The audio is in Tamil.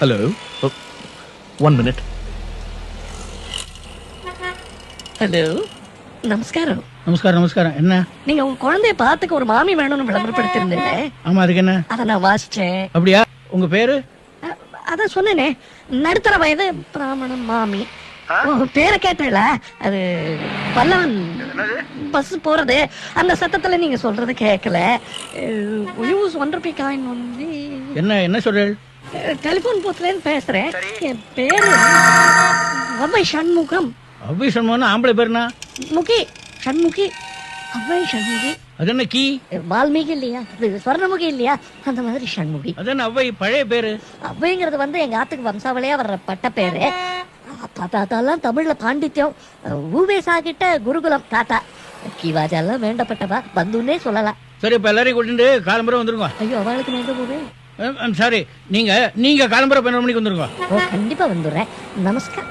Hello, 1 minute. ஹலோ, நமஸ்காரம். நமஸ்காரம் நமஸ்காரம். என்ன? நீங்க உங்க குழந்தைய பாத்துக்க ஒரு மாமி வேணும்னு விளம்பரப்படுத்திருந்தீங்க. ஆமா, அதுக்கு என்ன? அத நான் வாசிச்சேன். அப்படியா? உங்க பேரு? அதான் சொன்னேனே, நடுத்தர வயது பிராமண மாமி. உங்க பேரை கேட்டல, அது பல்லவன் பஸ் போறது, அந்த சத்தத்துல நீங்க சொல்றது கேட்கல. Use 1 rupee coin only. என்ன சொல்ற? டெலிபோன் பூத்ல இருந்து பேசுறேன். என் பேரு அவ்வை சண்முகம். அவ்வை சண்முகம் ஆம்பளை பேருனா? முகி சண்முகி. அவ்வை சண்முகி. அது என்ன கீ? வால்மீகி இல்லையா, ஸ்வர்ணமுகி இல்லையா, அந்த மாதிரி சண்முகி. அது என்ன அவ்வை பழைய பேரு? அவ்வைங்கிறது வந்து எங்க ஆத்துக்கு வம்சாவளியா வர்ற பட்ட பேரு. தாத்தாலாம் தமிழ்ல பாண்டித்யம். ஊவேசா கிட்ட குருகுலம் தாத்தா. கிவாஜெல்லாம் வேண்டப்பட்டவா, பந்துன்னே சொல்லலாம். சரி, இப்ப எல்லாரையும் கூட்டிட்டு காலம்பரம் வந்துருங்க. ஐயோ, அவளுக்கு வேண்ட போது. சாரி, நீங்க காலம்பரம் 12 மணிக்கு வந்துருங்க. ஓ, கண்டிப்பா வந்துடுறேன். நமஸ்கார்.